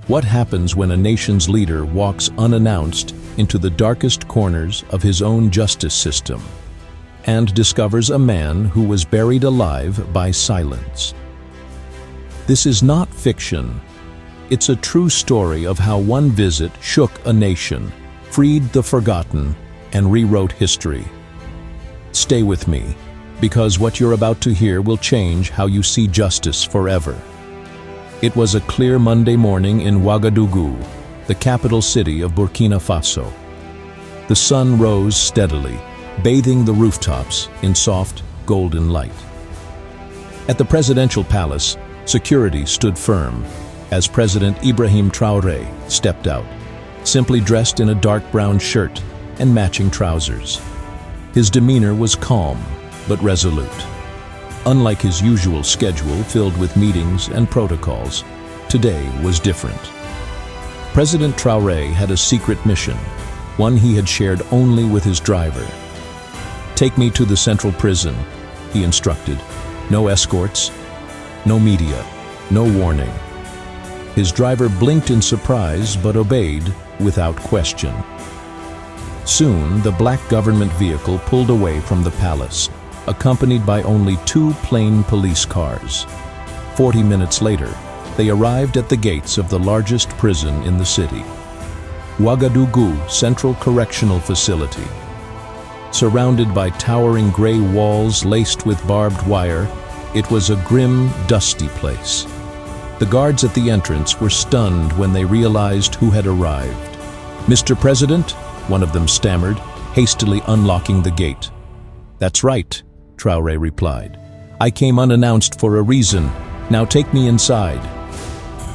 What happens when a nation's leader walks unannounced into the darkest corners of his own justice system and discovers a man who was buried alive by silence? This is not fiction. It's a true story of how one visit shook a nation, freed the forgotten, and rewrote history. Stay with me, because what you're about to hear will change how you see justice forever. It was a clear Monday morning in Ouagadougou, the capital city of Burkina Faso. The sun rose steadily, bathing the rooftops in soft, golden light. At the presidential palace, security stood firm as President Ibrahim Traore stepped out, simply dressed in a dark brown shirt and matching trousers. His demeanor was calm but resolute. Unlike his usual schedule filled with meetings and protocols, today was different. President Traore had a secret mission, one he had shared only with his driver. "Take me to the central prison," he instructed. "No escorts, no media, no warning." His driver blinked in surprise but obeyed without question. Soon, the black government vehicle pulled away from the palace, accompanied by only 2 plain police cars. 40 minutes later, they arrived at the gates of the largest prison in the city, Ouagadougou Central Correctional Facility. Surrounded by towering gray walls laced with barbed wire, it was a grim, dusty place. The guards at the entrance were stunned when they realized who had arrived. "Mr. President," one of them stammered, hastily unlocking the gate. "That's right," Traore replied. "I came unannounced for a reason. Now take me inside."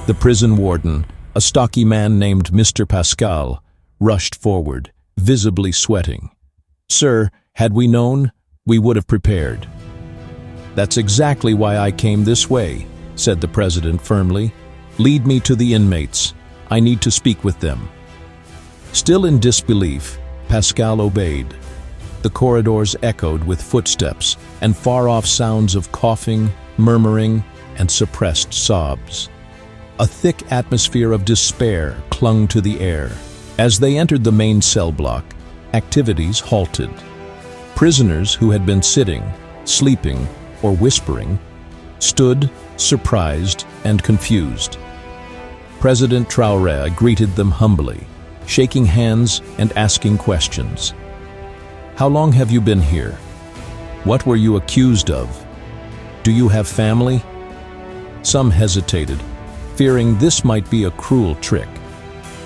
The prison warden, a stocky man named Mr. Pascal, rushed forward, visibly sweating. "Sir, had we known, we would have prepared." "That's exactly why I came this way," said the president firmly. "Lead me to the inmates. I need to speak with them." Still in disbelief, Pascal obeyed. The corridors echoed with footsteps and far-off sounds of coughing, murmuring, and suppressed sobs. A thick atmosphere of despair clung to the air. As they entered the main cell block, activities halted. Prisoners who had been sitting, sleeping, or whispering stood, surprised and confused. President Traore greeted them humbly, shaking hands and asking questions. "How long have you been here? What were you accused of? Do you have family?" Some hesitated, fearing this might be a cruel trick.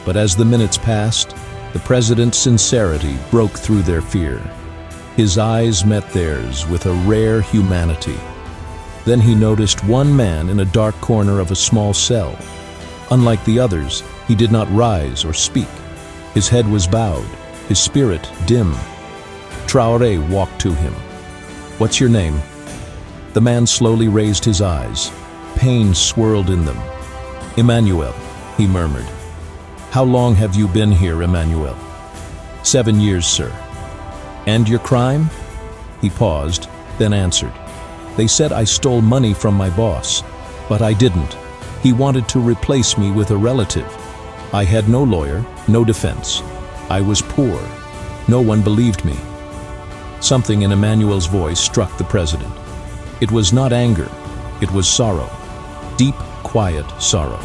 But as the minutes passed, the president's sincerity broke through their fear. His eyes met theirs with a rare humanity. Then he noticed one man in a dark corner of a small cell. Unlike the others, he did not rise or speak. His head was bowed, his spirit dim. Traore walked to him. "What's your name?" The man slowly raised his eyes. Pain swirled in them. "Emmanuel," he murmured. "How long have you been here, Emmanuel?" "7 years, sir." "And your crime?" He paused, then answered. "They said I stole money from my boss, but I didn't. He wanted to replace me with a relative. I had no lawyer, no defense. I was poor. No one believed me." Something in Emmanuel's voice struck the president. It was not anger, it was sorrow. Deep, quiet sorrow.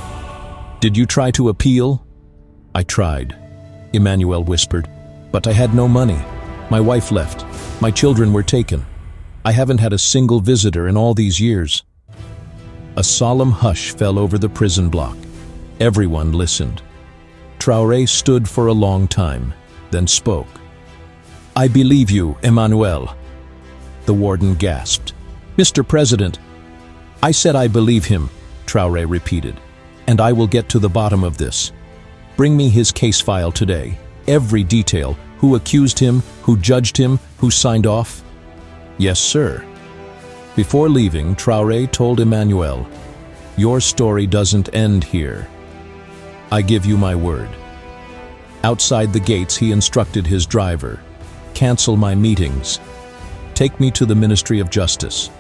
"Did you try to appeal?" "I tried," Emmanuel whispered, "but I had no money. My wife left. My children were taken. I haven't had a single visitor in all these years." A solemn hush fell over the prison block. Everyone listened. Traore stood for a long time, then spoke. "I believe you, Emmanuel." The warden gasped. "Mr. President." "I said I believe him," Traore repeated, "and I will get to the bottom of this. Bring me his case file today, every detail, who accused him, who judged him, who signed off." "Yes, sir." Before leaving, Traore told Emmanuel, "Your story doesn't end here. I give you my word." Outside the gates, he instructed his driver, "Cancel my meetings. Take me to the Ministry of Justice."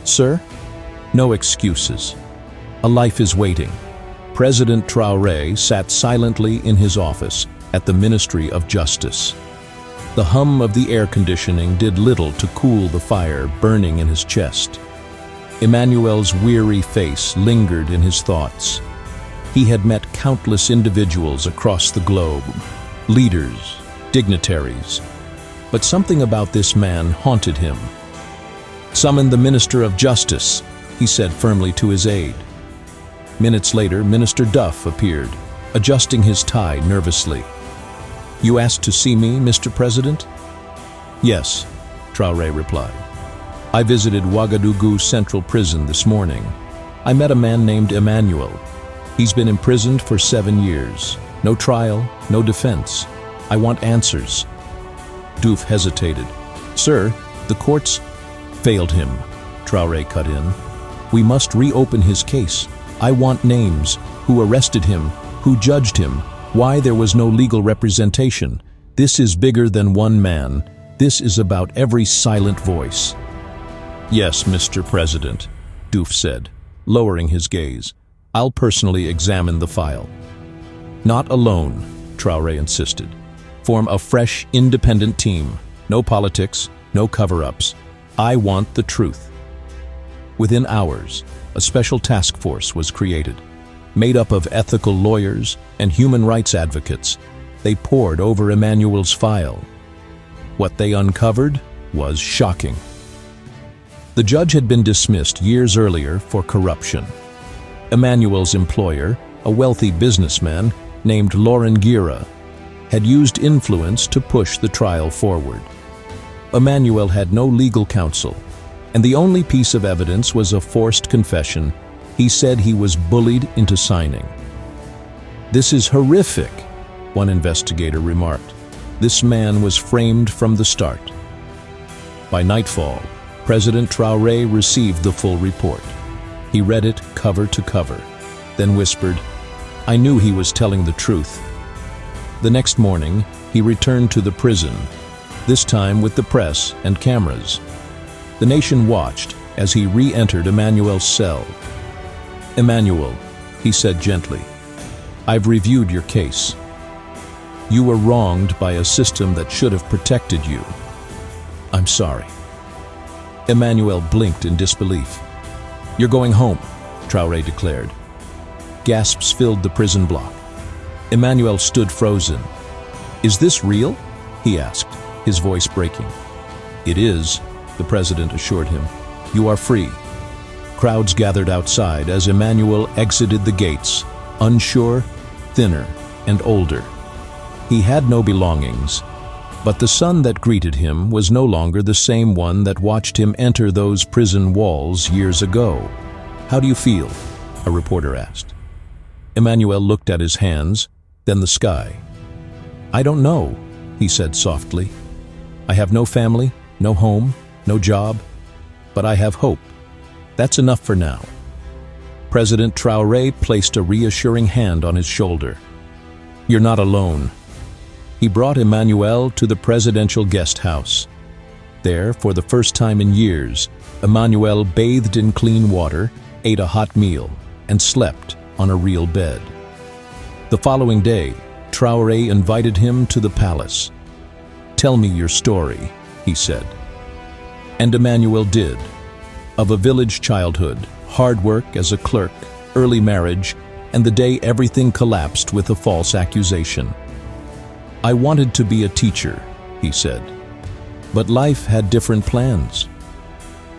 "Sir?" "No excuses. A life is waiting." President Traore sat silently in his office at the Ministry of Justice. The hum of the air conditioning did little to cool the fire burning in his chest. Emmanuel's weary face lingered in his thoughts. He had met countless individuals across the globe, leaders, dignitaries, but something about this man haunted him. "Summon the Minister of Justice," he said firmly to his aide. Minutes later, Minister Duff appeared, adjusting his tie nervously. "You asked to see me, Mr. President?" "Yes," Traore replied. "I visited Ouagadougou Central Prison this morning. I met a man named Emmanuel. He's been imprisoned for 7 years. No trial, no defense. I want answers." Diouf hesitated. "Sir, the courts failed him," Traore cut in. "We must reopen his case. I want names. Who arrested him? Who judged him? Why there was no legal representation? This is bigger than one man. This is about every silent voice." "Yes, Mr. President," Diouf said, lowering his gaze. "I'll personally examine the file." "Not alone," Traore insisted. "Form a fresh, independent team. No politics, no cover-ups. I want the truth." Within hours, a special task force was created. Made up of ethical lawyers and human rights advocates, they pored over Emmanuel's file. What they uncovered was shocking. The judge had been dismissed years earlier for corruption. Emmanuel's employer, a wealthy businessman named Laurent Guira, had used influence to push the trial forward. Emmanuel had no legal counsel, and the only piece of evidence was a forced confession. He said he was bullied into signing. "This is horrific," one investigator remarked. "This man was framed from the start." By nightfall, President Traore received the full report. He read it cover to cover, then whispered, "I knew he was telling the truth." The next morning, he returned to the prison, this time with the press and cameras. The nation watched as he re-entered Emmanuel's cell. "Emmanuel," he said gently, "I've reviewed your case. You were wronged by a system that should have protected you. I'm sorry." Emmanuel blinked in disbelief. "You're going home," Traore declared. Gasps filled the prison block. Emmanuel stood frozen. "Is this real?" he asked, his voice breaking. "It is," the president assured him. "You are free." Crowds gathered outside as Emmanuel exited the gates, unsure, thinner, and older. He had no belongings, but the sun that greeted him was no longer the same one that watched him enter those prison walls years ago. "How do you feel?" a reporter asked. Emmanuel looked at his hands, then the sky. "I don't know," he said softly. "I have no family, no home, no job, but I have hope. That's enough for now." President Traore placed a reassuring hand on his shoulder. "You're not alone." He brought Emmanuel to the presidential guest house. There, for the first time in years, Emmanuel bathed in clean water, ate a hot meal, and slept on a real bed. The following day, Traore invited him to the palace. "Tell me your story," he said. And Emmanuel did. Of a village childhood, hard work as a clerk, early marriage, and the day everything collapsed with a false accusation. "I wanted to be a teacher," he said, "but life had different plans."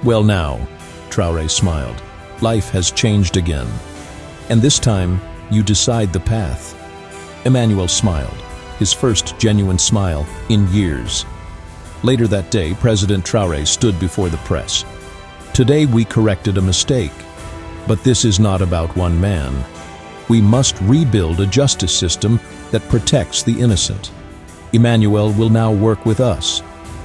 "Well now," Traore smiled, "life has changed again. And this time, you decide the path." Emmanuel smiled, his first genuine smile in years. Later that day, President Traore stood before the press. "Today we corrected a mistake, but this is not about one man. We must rebuild a justice system that protects the innocent. Emmanuel will now work with us,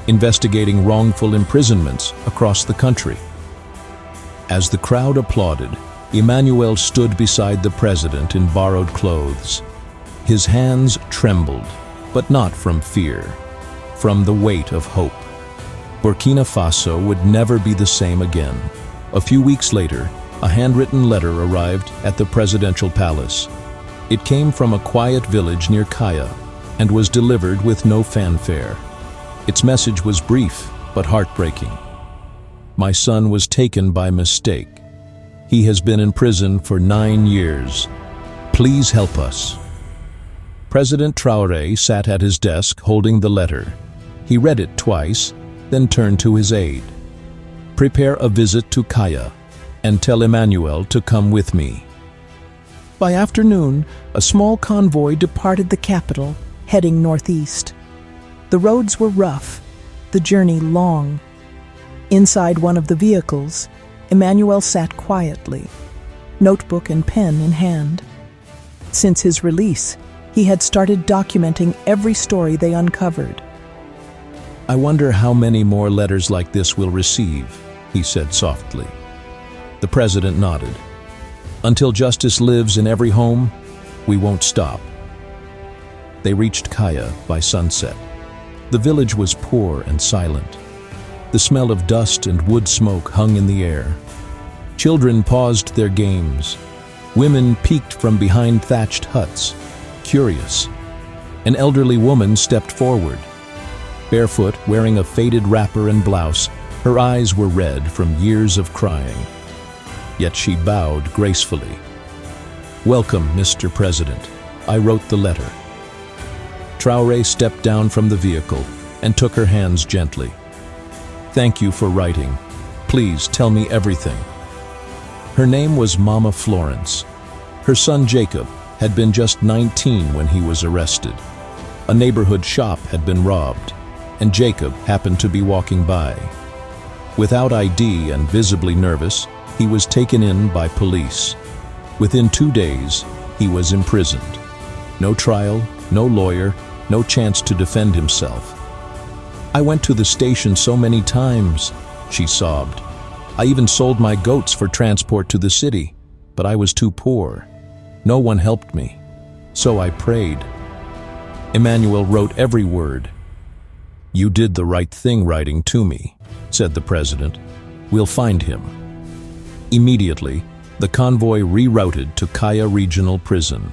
investigating wrongful imprisonments across the country." As the crowd applauded, Emmanuel stood beside the president in borrowed clothes. His hands trembled, but not from fear, from the weight of hope. Burkina Faso would never be the same again. A few weeks later, A handwritten letter arrived at the presidential palace. It came from a quiet village near Kaya and was delivered with no fanfare. Its message was brief but heartbreaking. My son was taken by mistake. He has been in prison for 9 years. Please help us. President Traore sat at his desk holding the letter. He read it twice, then turned to his aide. Prepare a visit to Kaya and tell Emmanuel to come with me. By afternoon, a small convoy departed the capital, heading northeast. The roads were rough, the journey long. Inside one of the vehicles, Emmanuel sat quietly, notebook and pen in hand. Since his release, he had started documenting every story they uncovered. I wonder how many more letters like this we'll receive, he said softly. The president nodded. Until justice lives in every home, we won't stop. They reached Kaya by sunset. The village was poor and silent. The smell of dust and wood smoke hung in the air. Children paused their games. Women peeked from behind thatched huts, curious. An elderly woman stepped forward. Barefoot, wearing a faded wrapper and blouse, her eyes were red from years of crying. Yet she bowed gracefully. Welcome, Mr. President. I wrote the letter. Traore stepped down from the vehicle and took her hands gently. Thank you for writing. Please tell me everything. Her name was Mama Florence. Her son Jacob had been just 19 when he was arrested. A neighborhood shop had been robbed, and Jacob happened to be walking by. Without ID and visibly nervous, he was taken in by police. Within 2 days, he was imprisoned. No trial, no lawyer, no chance to defend himself. I went to the station so many times, she sobbed. I even sold my goats for transport to the city, but I was too poor. No one helped me, so I prayed. Emmanuel wrote every word. You did the right thing writing to me, said the president. We'll find him. Immediately, the convoy rerouted to Kaya Regional Prison.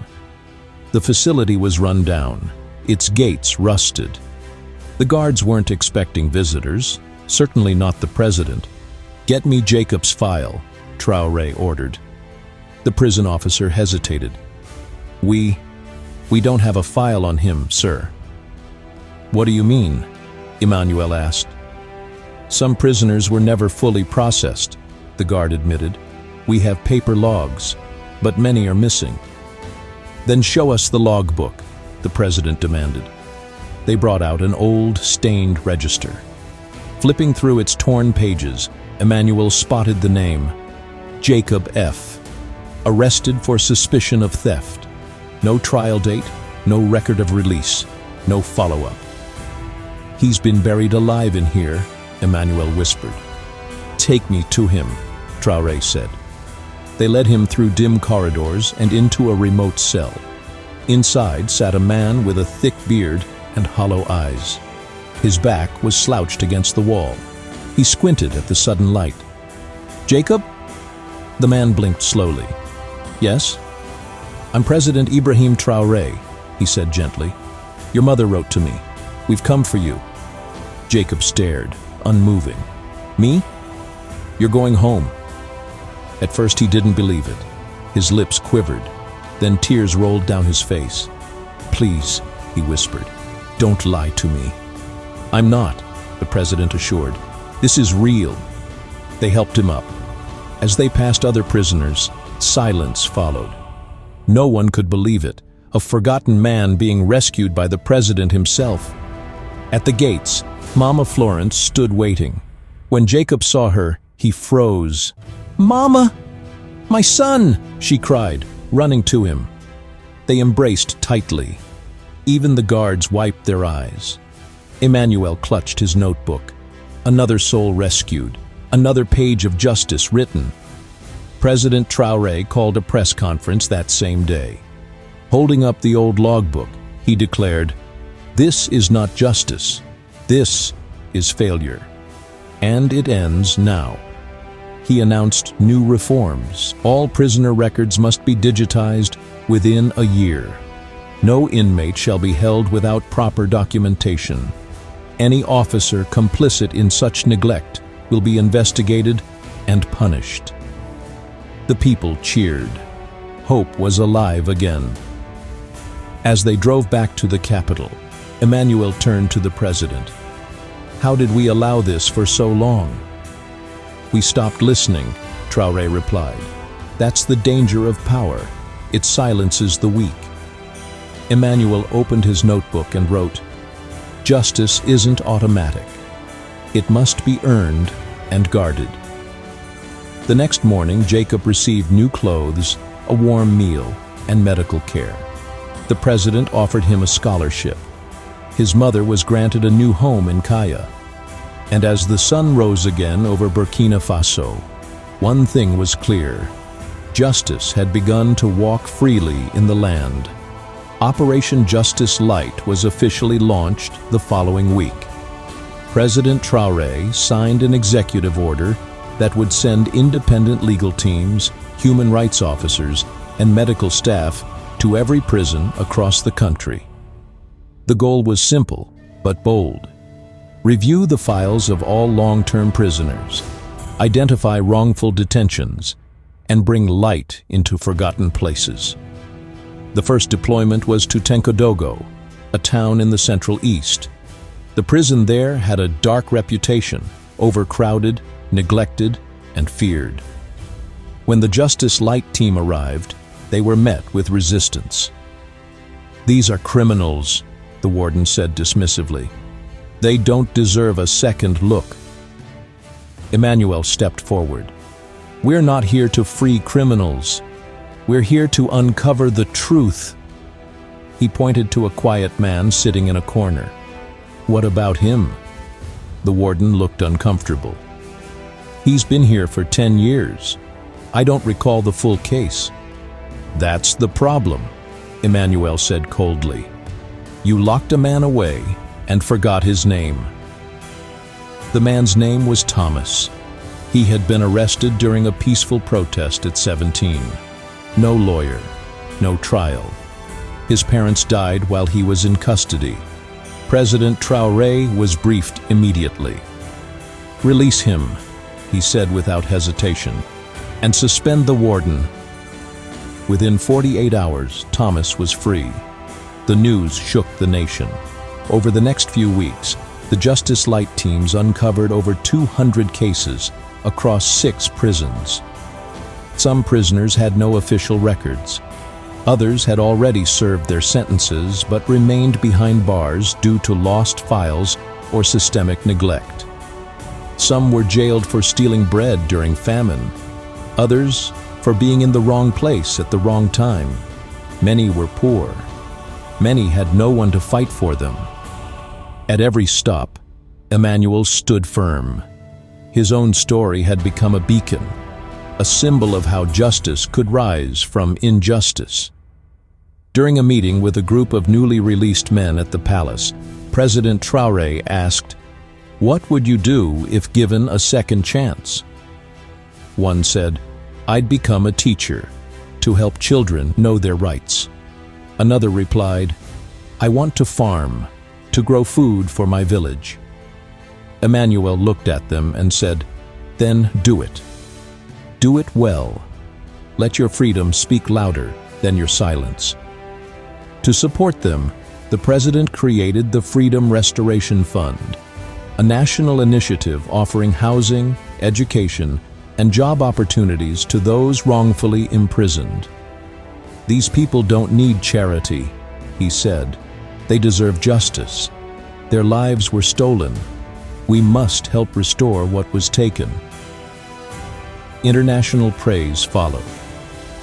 The facility was run down, its gates rusted. The guards weren't expecting visitors, certainly not the president. Get me Jacob's file, Traore ordered. The prison officer hesitated. We don't have a file on him, sir. What do you mean? Emmanuel asked. Some prisoners were never fully processed, the guard admitted. We have paper logs, but many are missing. Then show us the logbook, the president demanded. They brought out an old, stained register. Flipping through its torn pages, Emmanuel spotted the name, Jacob F., arrested for suspicion of theft. No trial date, no record of release, no follow-up. He's been buried alive in here, Emmanuel whispered. Take me to him, Traore said. They led him through dim corridors and into a remote cell. Inside sat a man with a thick beard and hollow eyes. His back was slouched against the wall. He squinted at the sudden light. Jacob? The man blinked slowly. Yes? I'm President Ibrahim Traore, he said gently. Your mother wrote to me. We've come for you. Jacob stared, unmoving. Me? You're going home. At first he didn't believe it. His lips quivered. Then tears rolled down his face. Please, he whispered, don't lie to me. I'm not, the president assured. This is real. They helped him up. As they passed other prisoners, silence followed. No one could believe it, a forgotten man being rescued by the president himself. At the gates, Mama Florence stood waiting. When Jacob saw her, he froze. Mama! My son! She cried, running to him. They embraced tightly. Even the guards wiped their eyes. Emmanuel clutched his notebook. Another soul rescued. Another page of justice written. President Traore called a press conference that same day. Holding up the old logbook, he declared, "This is not justice. This is failure. And it ends now." he announced new reforms. All prisoner records must be digitized within a year. No inmate shall be held without proper documentation. Any officer complicit in such neglect will be investigated and punished. The people cheered. Hope was alive again. As they drove back to the capital, Emmanuel turned to the president. "How did we allow this for so long?" "We stopped listening," Traore replied. "That's the danger of power. It silences the weak." Emmanuel opened his notebook and wrote, "Justice isn't automatic. It must be earned and guarded." The next morning, Jacob received new clothes, a warm meal, and medical care. The president offered him a scholarship. His mother was granted a new home in Kaya. And as the sun rose again over Burkina Faso, one thing was clear. Justice had begun to walk freely in the land. Operation Justice Light was officially launched the following week. President Traore signed an executive order that would send independent legal teams, human rights officers, and medical staff to every prison across the country. The goal was simple, but bold. Review the files of all long-term prisoners, identify wrongful detentions, and bring light into forgotten places. The first deployment was to Tenkodogo, a town in the Central East. The prison there had a dark reputation, overcrowded, neglected, and feared. When the Justice Light team arrived, they were met with resistance. "These are criminals," the warden said dismissively. "They don't deserve a second look." Emmanuel stepped forward. "We're not here to free criminals. We're here to uncover the truth." He pointed to a quiet man sitting in a corner. "What about him?" The warden looked uncomfortable. "He's been here for 10 years. I don't recall the full case." "That's the problem," Emmanuel said coldly. "You locked a man away and forgot his name." The man's name was Thomas. He had been arrested during a peaceful protest at 17. No lawyer, no trial. His parents died while he was in custody. President Traore was briefed immediately. "Release him," he said without hesitation, "and suspend the warden." Within 48 hours, Thomas was free. The news shook the nation. Over the next few weeks, the Justice Light teams uncovered over 200 cases across 6 prisons. Some prisoners had no official records. Others had already served their sentences but remained behind bars due to lost files or systemic neglect. Some were jailed for stealing bread during famine. Others for being in the wrong place at the wrong time. Many were poor. Many had no one to fight for them. At every stop, Emmanuel stood firm. His own story had become a beacon, a symbol of how justice could rise from injustice. During a meeting with a group of newly released men at the palace, President Traore asked, "What would you do if given a second chance?" One said, "I'd become a teacher, to help children know their rights." Another replied, "I want to farm, to grow food for my village." Emmanuel looked at them and said, "Then do it. Do it well. Let your freedom speak louder than your silence." To support them, the president created the Freedom Restoration Fund, a national initiative offering housing, education, and job opportunities to those wrongfully imprisoned. "These people don't need charity," he said. "They deserve justice. Their lives were stolen. We must help restore what was taken." International praise followed.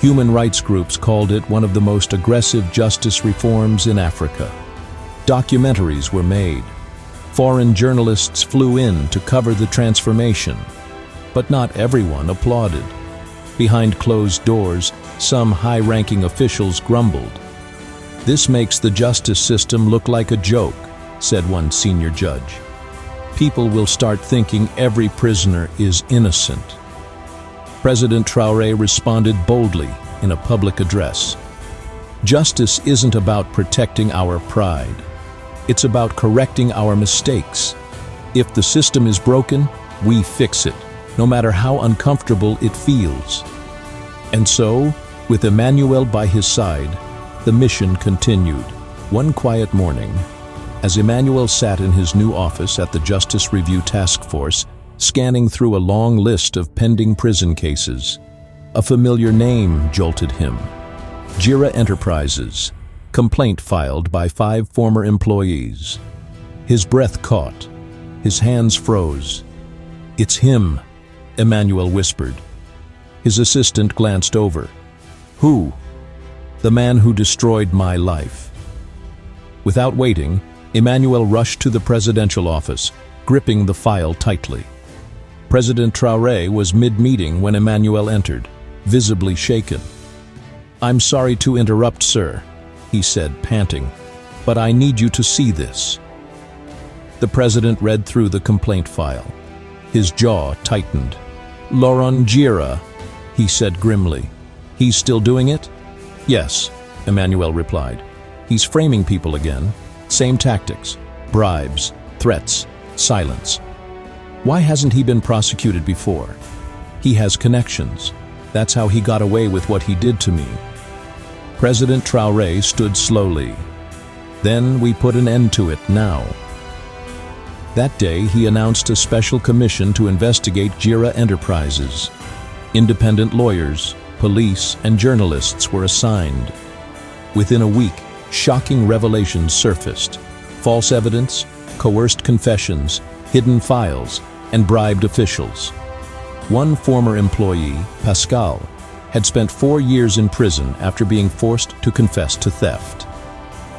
Human rights groups called it one of the most aggressive justice reforms in Africa. Documentaries were made. Foreign journalists flew in to cover the transformation. But not everyone applauded. Behind closed doors, some high-ranking officials grumbled. "This makes the justice system look like a joke," said one senior judge. "People will start thinking every prisoner is innocent." President Traore responded boldly in a public address. Justice isn't about protecting our pride. It's about correcting our mistakes. If the system is broken, we fix it, no matter how uncomfortable it feels. And so, with Emmanuel by his side, the mission continued. One quiet morning, as Emmanuel sat in his new office at the Justice Review Task Force, scanning through a long list of pending prison cases, a familiar name jolted him. Gira Enterprises, complaint filed by 5 former employees. His breath caught. His hands froze. "It's him," Emmanuel whispered. His assistant glanced over. "Who?" "The man who destroyed my life." Without waiting, Emmanuel rushed to the presidential office, gripping the file tightly. President Traore was mid-meeting when Emmanuel entered, visibly shaken. "I'm sorry to interrupt, sir," he said, panting, "but I need you to see this." The president read through the complaint file. His jaw tightened. "Laurent Gira," he said grimly. "He's still doing it?" "Yes," Emmanuel replied. "He's framing people again. Same tactics. Bribes, threats, silence. Why hasn't he been prosecuted before? He has connections. That's how he got away with what he did to me." President Traore stood slowly. "Then we put an end to it now." That day, he announced a special commission to investigate Gira Enterprises. Independent lawyers, police, and journalists were assigned. Within a week, shocking revelations surfaced: false evidence, coerced confessions, hidden files, and bribed officials. One former employee, Pascal, had spent 4 years in prison after being forced to confess to theft.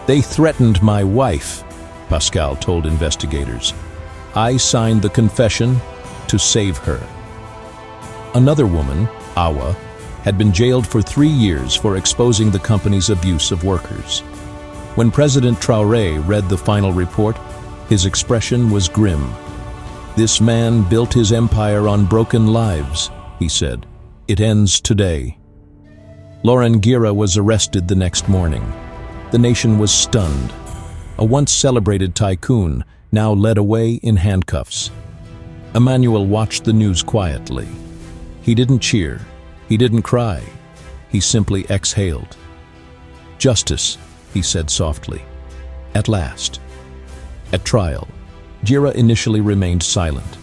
"They threatened my wife," Pascal told investigators. "I signed the confession to save her." Another woman, Awa, had been jailed for 3 years for exposing the company's abuse of workers. When President Traore read the final report, his expression was grim. "This man built his empire on broken lives," he said. "It ends today." Laurent Gira was arrested the next morning. The nation was stunned. A once celebrated tycoon now led away in handcuffs. Emmanuel watched the news quietly. He didn't cheer. He didn't cry. He simply exhaled. "Justice," he said softly. "At last." At trial, Gira initially remained silent.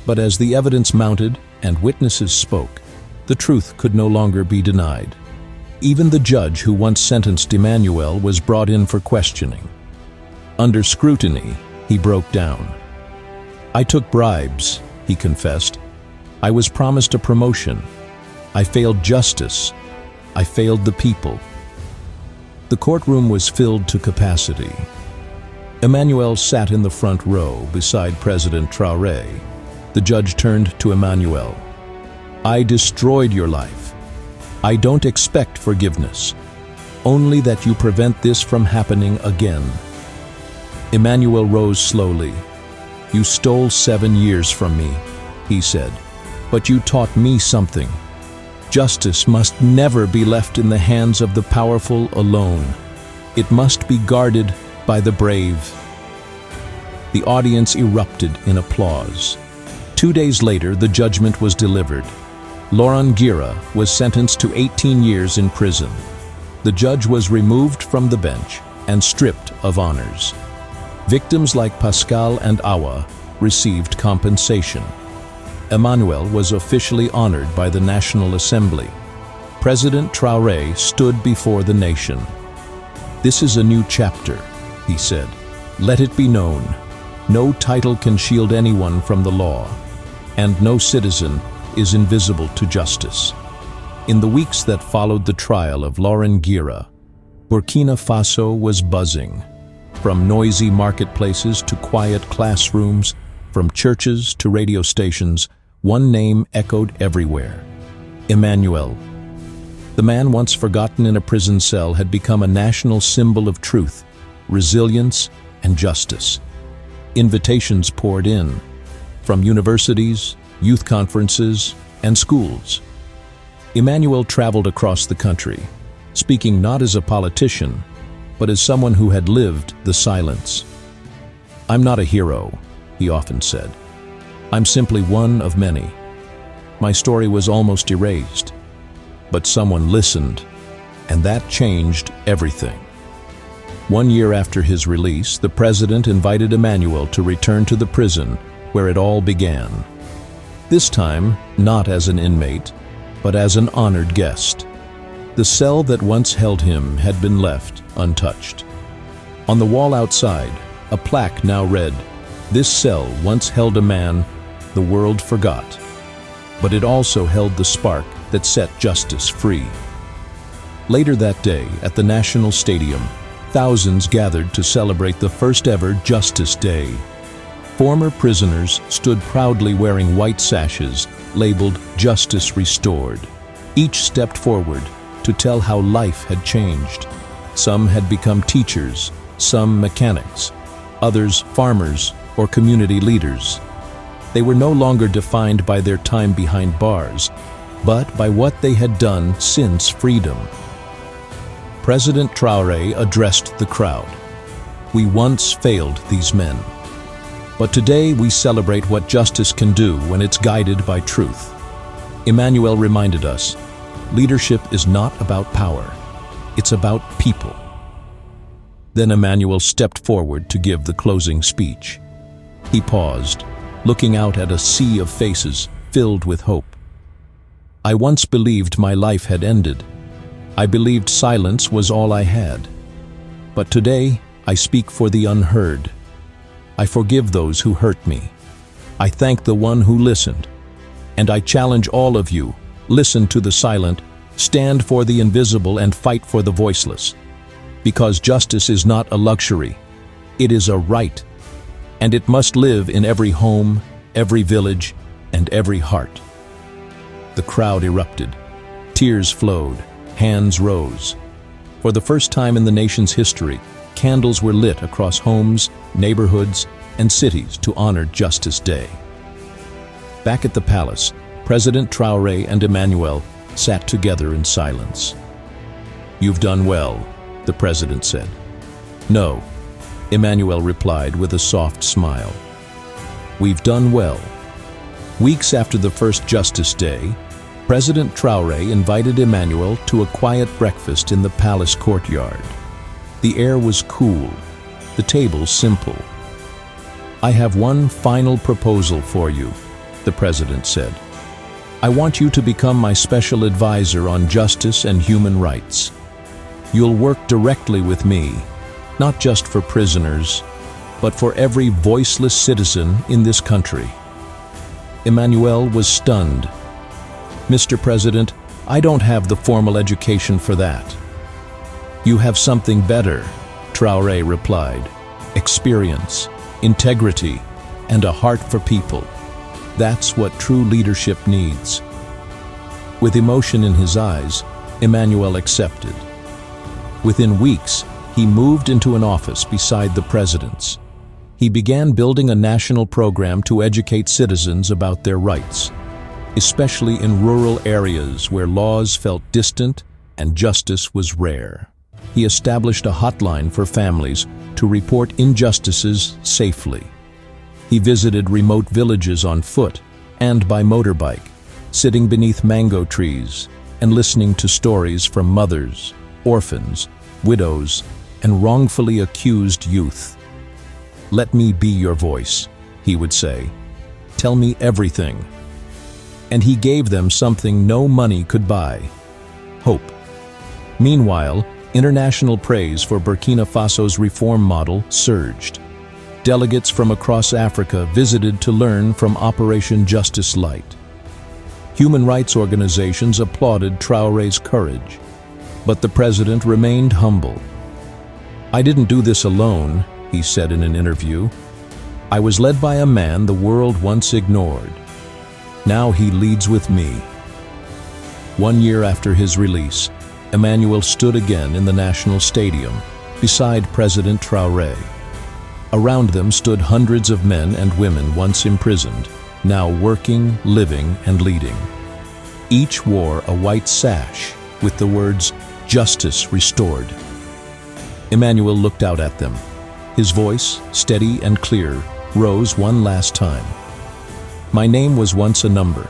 But as the evidence mounted and witnesses spoke, the truth could no longer be denied. Even the judge who once sentenced Emmanuel was brought in for questioning. Under scrutiny, he broke down. "I took bribes," he confessed. "I was promised a promotion. I failed justice. I failed the people." The courtroom was filled to capacity. Emmanuel sat in the front row beside President Traore. The judge turned to Emmanuel. "I destroyed your life. I don't expect forgiveness, only that you prevent this from happening again." Emmanuel rose slowly. "You stole 7 years from me," he said, "but you taught me something. Justice must never be left in the hands of the powerful alone. It must be guarded by the brave." The audience erupted in applause. 2 days later, the judgment was delivered. Laurent Gira was sentenced to 18 years in prison. The judge was removed from the bench and stripped of honors. Victims like Pascal and Awa received compensation. Emmanuel was officially honored by the National Assembly. President Traore stood before the nation. "This is a new chapter," he said. "Let it be known, no title can shield anyone from the law, and no citizen is invisible to justice." In the weeks that followed the trial of Laurent Gira, Burkina Faso was buzzing. From noisy marketplaces to quiet classrooms, from churches to radio stations, one name echoed everywhere: Emmanuel. The man once forgotten in a prison cell had become a national symbol of truth, resilience, and justice. Invitations poured in, from universities, youth conferences, and schools. Emmanuel traveled across the country, speaking not as a politician, but as someone who had lived the silence. "I'm not a hero," he often said. "I'm simply one of many. My story was almost erased, but someone listened, and that changed everything." 1 year after his release, the president invited Emmanuel to return to the prison where it all began. This time, not as an inmate, but as an honored guest. The cell that once held him had been left untouched. On the wall outside, a plaque now read, "This cell once held a man the world forgot, but it also held the spark that set justice free." Later that day, at the National Stadium, thousands gathered to celebrate the first ever Justice Day. Former prisoners stood proudly wearing white sashes labeled "Justice Restored." Each stepped forward to tell how life had changed. Some had become teachers, some mechanics, others farmers or community leaders. They were no longer defined by their time behind bars, but by what they had done since freedom. President Traore addressed the crowd. "We once failed these men. But today we celebrate what justice can do when it's guided by truth." Emmanuel reminded us, leadership is not about power, it's about people. Then Emmanuel stepped forward to give the closing speech. He paused, looking out at a sea of faces filled with hope. "I once believed my life had ended. I believed silence was all I had. But today I speak for the unheard. I forgive those who hurt me. I thank the one who listened. And I challenge all of you, listen to the silent, stand for the invisible, and fight for the voiceless. Because justice is not a luxury, it is a right. And it must live in every home, every village, and every heart." The crowd erupted. Tears flowed. Hands rose. For the first time in the nation's history, candles were lit across homes, neighborhoods, and cities to honor Justice Day. Back at the palace, President Traore and Emmanuel sat together in silence. "You've done well," the president said. "No," Emmanuel replied with a soft smile. "We've done well." Weeks after the first Justice Day, President Traore invited Emmanuel to a quiet breakfast in the palace courtyard. The air was cool, the table simple. "I have one final proposal for you," the president said. "I want you to become my special advisor on justice and human rights. You'll work directly with me, not just for prisoners, but for every voiceless citizen in this country." Emmanuel was stunned. "Mr. President, I don't have the formal education for that." "You have something better," Traore replied. "Experience, integrity, and a heart for people. That's what true leadership needs." With emotion in his eyes, Emmanuel accepted. Within weeks, he moved into an office beside the president's. He began building a national program to educate citizens about their rights, especially in rural areas where laws felt distant and justice was rare. He established a hotline for families to report injustices safely. He visited remote villages on foot and by motorbike, sitting beneath mango trees and listening to stories from mothers, orphans, widows, and wrongfully accused youth. "Let me be your voice," he would say. "Tell me everything." And he gave them something no money could buy: hope. Meanwhile, international praise for Burkina Faso's reform model surged. Delegates from across Africa visited to learn from Operation Justice Light. Human rights organizations applauded Traore's courage, but the president remained humble. "I didn't do this alone," he said in an interview. "I was led by a man the world once ignored. Now he leads with me." 1 year after his release, Emmanuel stood again in the National Stadium, beside President Traore. Around them stood hundreds of men and women once imprisoned, now working, living, and leading. Each wore a white sash with the words, "Justice Restored." Emmanuel looked out at them. His voice, steady and clear, rose one last time. "My name was once a number,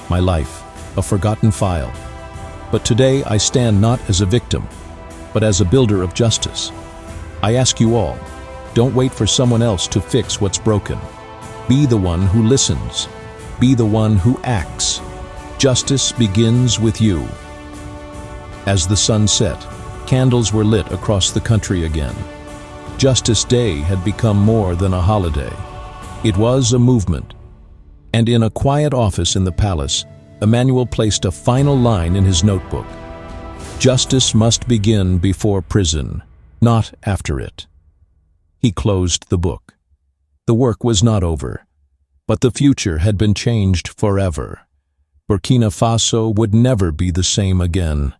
my life a forgotten file. But today I stand not as a victim, but as a builder of justice. I ask you all, don't wait for someone else to fix what's broken. Be the one who listens. Be the one who acts. Justice begins with you." As the sun set, candles were lit across the country again. Justice Day had become more than a holiday. It was a movement. And in a quiet office in the palace, Emmanuel placed a final line in his notebook. Justice must begin before prison, not after it. He closed the book. The work was not over, but the future had been changed forever. Burkina Faso would never be the same again.